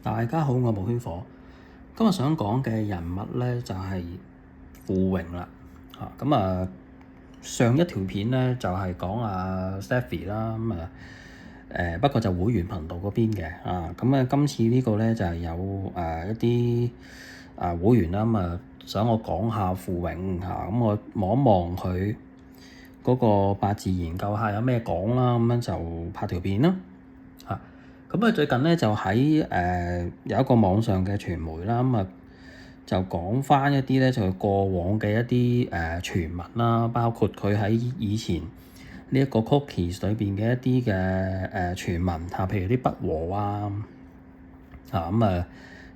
大家好，我係無圈火。今日想講嘅人物咧就係傅榮啦。上一條片咧就係講阿 Stephy 啦，不過就會員頻道嗰邊嘅今次呢個咧就係有一啲會員啦，想我講下傅榮咁我望一望佢嗰個八字研究下有咩講啦，咁樣就拍條片啦。最近咧就喺有一個網上嘅傳媒啦，就講翻一啲咧就係過往嘅一啲傳聞啦，包括佢喺以前呢一個 Cookies 裏邊嘅一啲嘅傳聞譬如啲不和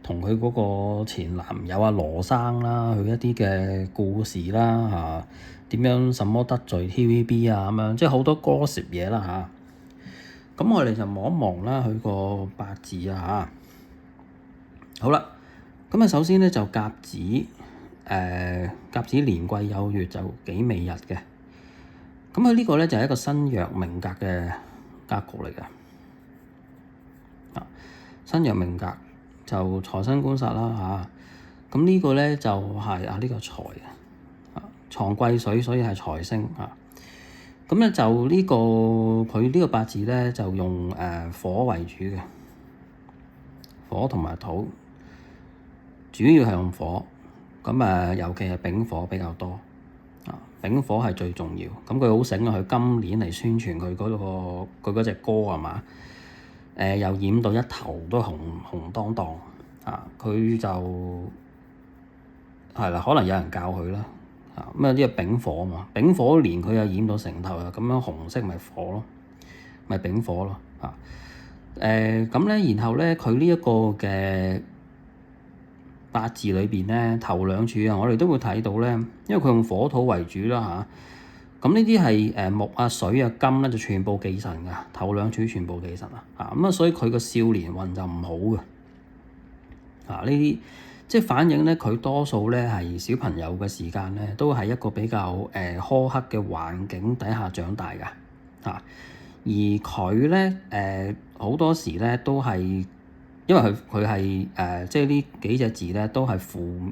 同佢嗰個前男友羅生啦，佢一啲嘅故事啦點樣什麼得罪 TVB 咁樣，即係好多 gossip 嘢啦咁我哋就望一望啦，佢個八字好啦，首先咧就甲子，甲子年癸酉月就己未日嘅。佢呢個咧就係一個身弱命格嘅格局嚟嘅。身弱命格就財生官殺啦呢個咧就係呢個財藏癸水，所以係財星咁咧就呢個佢呢個八字咧就用火為主嘅，火同埋土，主要係用火。尤其係丙火比較多丙火係最重要。佢好醒佢今年嚟宣傳佢嗰隻歌係嘛？又染到一頭都紅當當佢就係啦，可能有人教佢啦。呢個丙火嘛，丙火年佢又染到成頭咁樣紅色，咪火咯，咪丙火咯然後咧佢呢一個嘅八字裏邊咧頭兩柱我哋都會睇到咧，因為佢用火土為主啦咁呢啲係木水金咧就全部忌神㗎，頭兩柱全部忌神所以佢個少年運就唔好嘅呢啲。即係反映咧，佢多數咧係小朋友嘅時間咧，都係一個比較苛刻嘅環境底下長大㗎而佢咧好多時咧都係因為佢係即係呢幾隻字咧都係負，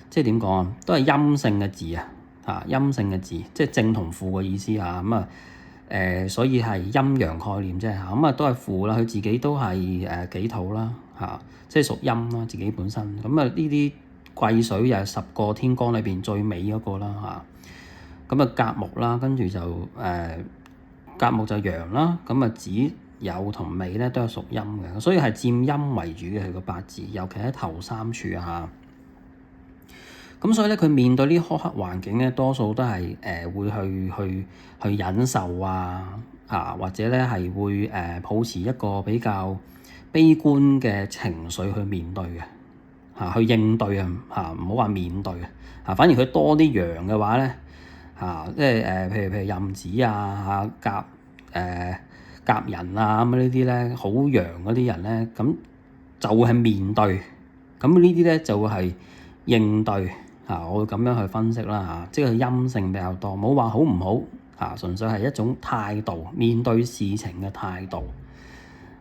即係點講都係陰性嘅字陰性嘅字，即係正同負嘅意思所以係陰陽概念啫都係負啦。佢自己都係己土啦即係屬陰啦，自己本身呢啲癸水又係10個天干裏邊最尾嗰個啦甲木啦，跟住就甲木就陽啦，子酉同未咧都係屬陰嘅，所以係佔陰為主嘅佢個八字，尤其喺頭三處所以咧佢面對呢苛刻環境咧，多數都係會去忍受或者咧係會抱持一個比較悲觀嘅情緒去面對嘅去應對唔好話面對反而佢多啲陽嘅話咧即係譬如壬子甲寅呢啲咧好陽嗰啲人咧，咁就會係面對，呢啲咧就會係應對我會咁樣去分析啦即係佢陰性比較多，冇話好唔好純粹係一種態度，面對事情嘅態度。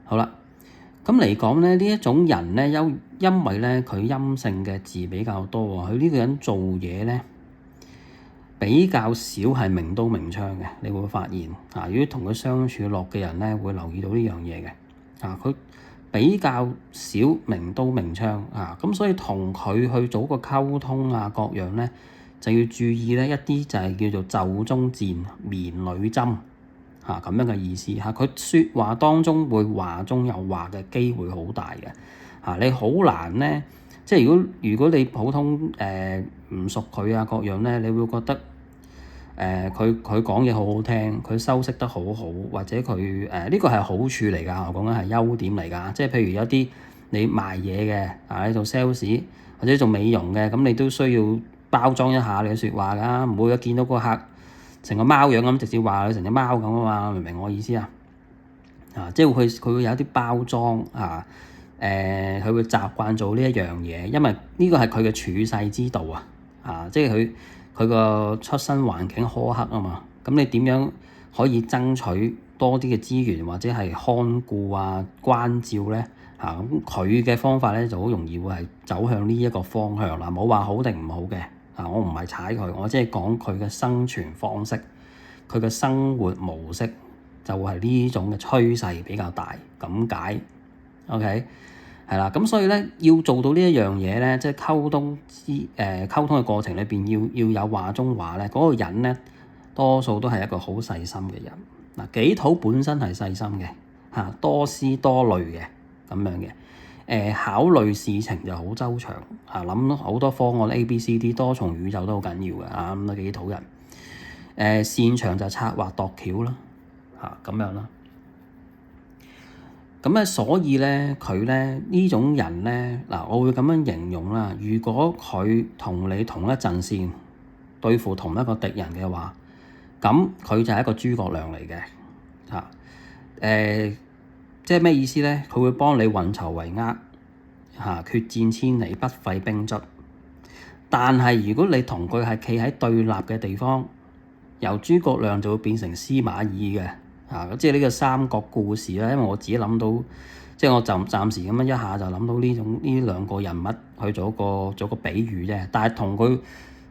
好啦。咁嚟講咧，呢一種人咧，因為咧佢陰性嘅字比較多佢呢個人做嘢咧比較少係明刀明槍嘅，你會發現如果同佢相處落嘅人咧，會留意到呢樣嘢嘅佢比較少明刀明槍咁所以同佢去做個溝通各樣咧，就要注意咧一啲就係叫做袖中箭，綿裏針。咁樣嘅意思佢説話當中會話中有話嘅機會好大嘅你好難咧，即係如果你普通唔熟佢各樣咧，你會覺得佢講嘢好好聽，佢修飾得好好，或者佢呢個係好處嚟㗎，我講緊係優點嚟㗎。即係譬如有啲你賣嘢嘅你做 sales 或者做美容嘅，咁你都需要包裝一下你嘅説話㗎，唔會一見到個客成個貓樣咁，直接話佢成隻貓咁嘛，明唔明我意思即係佢會有一啲包裝佢會習慣做呢一樣嘢，因為呢個係佢嘅處世之道即係佢個出身環境苛刻嘛。咁你點樣可以爭取多啲嘅資源或者係看顧關照咧？咁佢嘅方法咧就好容易會係走向呢一個方向啦。冇話好定唔好嘅，我唔係踩佢，我即係講佢嘅生存方式，佢嘅生活模式就會係呢種嘅趨勢比較大咁解。OK，係啦，咁所以咧要做到呢一樣嘢咧，即係溝通嘅過程裏邊要有話中話咧，嗰個人咧多數都係一個好細心嘅人。嗱，己土本身係細心嘅，多思多慮嘅咁樣嘅，考慮事情就好周詳，諗好多方案 A、B、C、D 多重宇宙都好緊要嘅，咁己土人，擅長就策劃度橋啦，咁樣啦。咁咧，所以咧，佢咧呢種人咧，我會咁樣形容啦。如果佢同你同一陣線對付同一個敵人嘅話，咁佢就係一個諸葛亮嚟嘅，即係咩意思咧？佢會幫你運籌帷幄，決戰千里，不費兵卒。但係如果你同佢係企喺對立嘅地方，由諸葛亮就會變成司馬懿嘅。即係呢個三國故事啦，因為我自己諗到，即係我就暫時咁樣一下就諗到呢兩個人物去做個比喻啫。但係同佢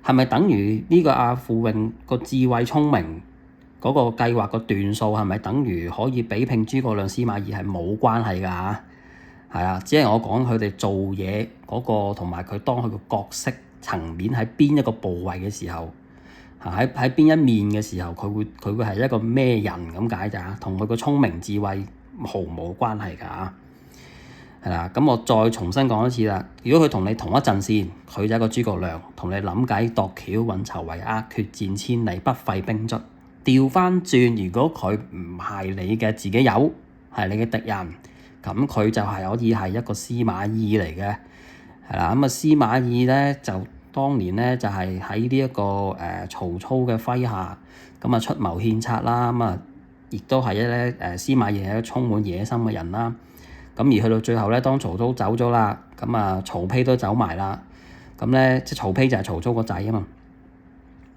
係咪等於呢個阿傅穎個智慧聰明嗰個計劃個段數係咪等於可以比拼諸葛亮司馬懿係冇關係㗎？係啊，只係我講佢哋做嘢嗰個同埋佢當佢個角色層面喺邊一個部位嘅時候。喺邊一面嘅時候，佢會係一個咩人咁解咋？同佢個聰明智慧毫無關係㗎，係啦。咁我再重新講一次啦。如果佢同你同一陣線，佢就係一個諸葛亮，同你諗計度橋、運籌帷幄、決戰千里、不費兵卒。調翻轉，如果佢唔係你嘅自己友，係你嘅敵人，咁佢就係可以係一個司馬懿嚟嘅，係啦。咁啊，司馬懿咧就當年咧就係喺呢一個曹操嘅麾下，咁啊出謀獻策啦，咁啊亦都係咧司馬懿係一個充滿野心嘅人啦。咁而去到最後咧，當曹操走咗啦，咁啊曹丕都走埋啦，咁咧即係曹丕就係曹操個仔啊嘛。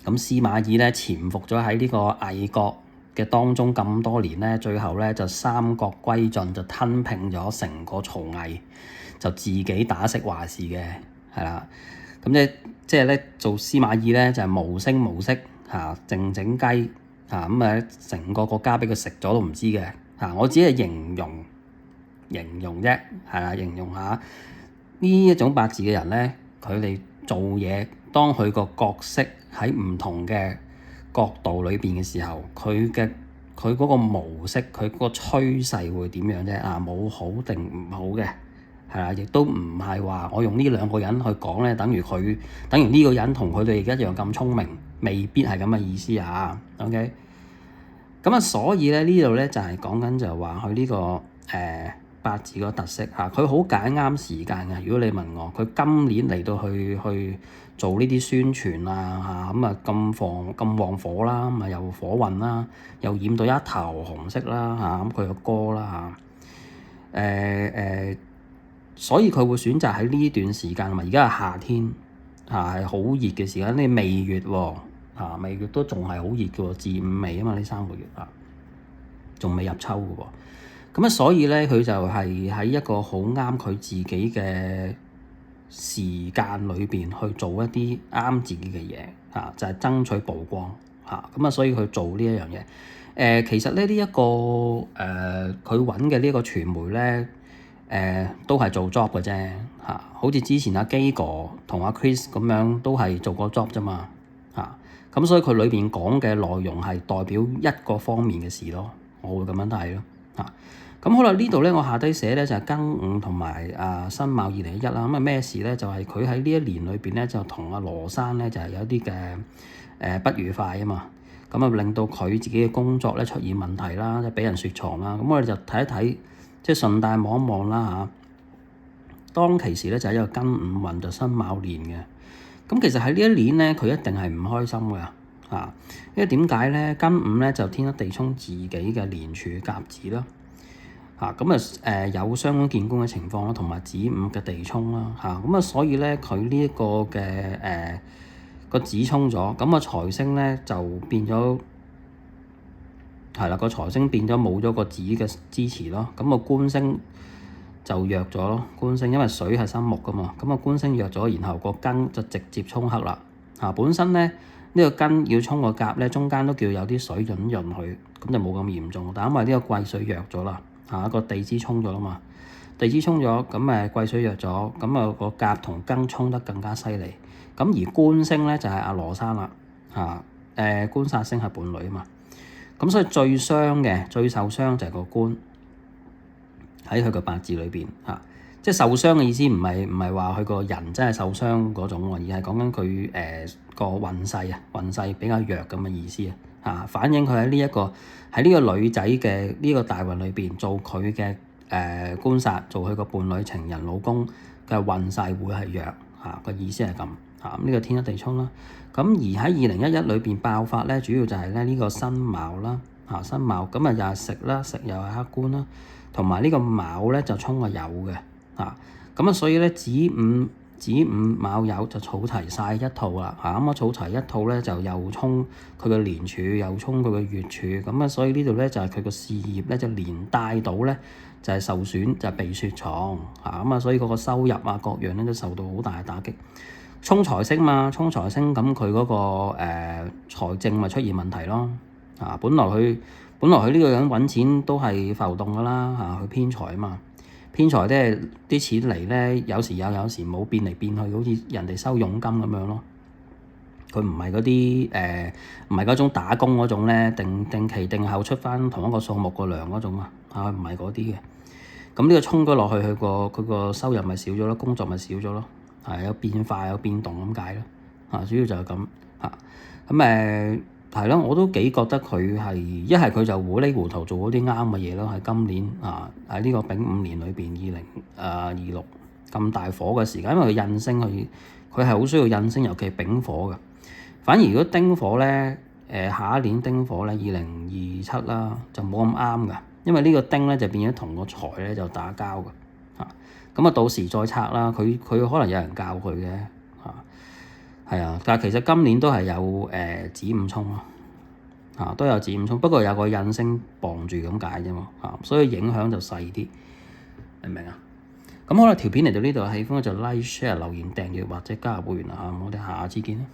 咁司馬懿咧潛伏咗喺呢個魏國嘅當中咁多年咧，最後咧就三國歸晉，就吞併咗成個曹魏，就自己打識話事嘅，係啦。咁即係咧做司馬懿咧就係無聲無息靜靜雞咁成個國家俾佢食咗都唔知嘅我只係形容啫，係啦，形容下呢一種八字嘅人咧，佢哋做嘢當佢個角色喺唔同嘅角度裏邊嘅時候，佢嗰個模式，佢嗰個趨勢會點樣啫？冇好定唔好嘅。係啦，亦都唔係話我用呢兩個人去講咧，等於呢個人同佢哋一樣咁聰明，未必係咁嘅意思OK，咁所以咧呢度咧就係講緊就係話佢呢個八字個特色佢好揀啱時間嘅。如果你問我，佢今年嚟到去做呢啲宣傳咁旺火啦，咁又火運啦，又染到一頭紅色啦咁佢個歌啦所以佢會選擇喺呢段時間，而家係夏天係好熱嘅時間，呢未月喎未月都仲係好熱嘅喎，至午未啊嘛，呢3個月仲未入秋嘅喎。咁所以咧佢就係喺一個好啱佢自己嘅時間裏邊去做一啲啱自己嘅嘢就係爭取曝光所以佢做呢一樣嘢其實咧呢一個佢揾嘅呢個傳媒咧。都係做 job 嘅啫好似之前阿基哥同阿 Chris 咁樣都係做過 job 啫嘛咁所以佢裏邊講嘅內容係代表一個方面嘅事咯，我會咁樣睇咯咁好啦，呢度咧我下低寫咧就係庚午同埋辛卯2021啦。咁咩事咧？就係佢喺呢一年裏邊咧就同阿羅生咧就係有啲嘅不愉快啊嘛，咁令到佢自己嘅工作咧出現問題啦，即係俾人雪藏啦。咁我哋就睇一睇。即係順帶望一望啦當其時咧就係一個庚午運就辛卯年嘅。咁其實喺呢一年咧，佢一定係唔開心嘅因為點解咧？庚午咧就天德地沖自己嘅年柱甲子啦有傷官見官嘅情況啦，同埋子午嘅地沖啦所以咧佢呢一個嘅個子沖咗，咁財星咧就變咗。係啦，個財星變咗冇咗個子嘅支持咯，咁個官星就弱咗咯，官星，因為水係生木噶嘛，咁啊官星弱咗，然後個庚就直接沖克啦。本身咧呢個庚要沖個甲咧，中間都叫有啲水潤佢，咁就冇咁嚴重。但因為呢個癸水弱咗啦，個地支沖咗啦嘛，地支沖咗，咁癸水弱咗，咁個甲同庚沖得更加犀利。咁而官星咧就係阿羅生啦，官殺星係伴侶啊嘛，咁所以最傷嘅、最受傷就係個官喺佢個八字裏邊嚇。即係受傷嘅意思唔係話佢個人真係受傷嗰種喎，而係講緊佢個運勢比較弱咁嘅意思啊，反映佢喺呢個女仔嘅呢個大運裏邊做佢嘅官殺，做佢個伴侶、情人、老公嘅運勢會係弱個意思係咁呢個天一地沖啦。咁而喺2011裏邊爆發咧，主要就係咧呢個辛卯啦辛卯，咁又係食啦，食又係克官啦，同埋呢個卯咧就沖個酉嘅。咁所以咧子午卯酉就儲齊晒一套啦咁儲齊一套咧就又沖佢嘅年柱，又沖佢嘅月柱，咁所以呢度咧就係佢個事業咧就連帶到咧就係受損，就係被雪藏所以嗰個收入各樣咧都受到好大嘅打擊。沖財星嘛，沖財星咁佢嗰個財政咪出現問題咯本來佢呢個人揾錢都係浮動噶啦佢偏財啊嘛。偏財咧啲錢嚟咧，有時有，有時冇，變嚟變去，好似人哋收佣金咁樣咯。佢唔係嗰啲唔係嗰種打工嗰種咧，定期定後出翻同一個數目個糧嗰種唔係嗰啲嘅。咁呢個沖咗落去，佢個收入咪少咗咯，工作咪少咗咯，有變化有變動咁解咯。主要就係咁咁係咯，我都幾覺得佢係一係佢就糊裡糊塗做嗰啲啱嘅嘢咯。喺今年喺呢個丙午年裏邊2026咁大火嘅時間，因為佢印星佢係好需要印星，尤其係丙火嘅。反而如果丁火咧下一年丁火咧2027啦就冇咁啱㗎，因為呢個丁咧就變咗同個財咧就打交㗎咁到時再拆啦。佢可能有人教佢嘅係但係其實今年都係有子午沖咯都有子午沖，不過有個印星傍住咁解啫嘛所以影響就細啲，明唔明啊？咁好啦，條片嚟到呢度，喜歡就 like、share、留言、訂閱或者加入會員我哋下次見啦。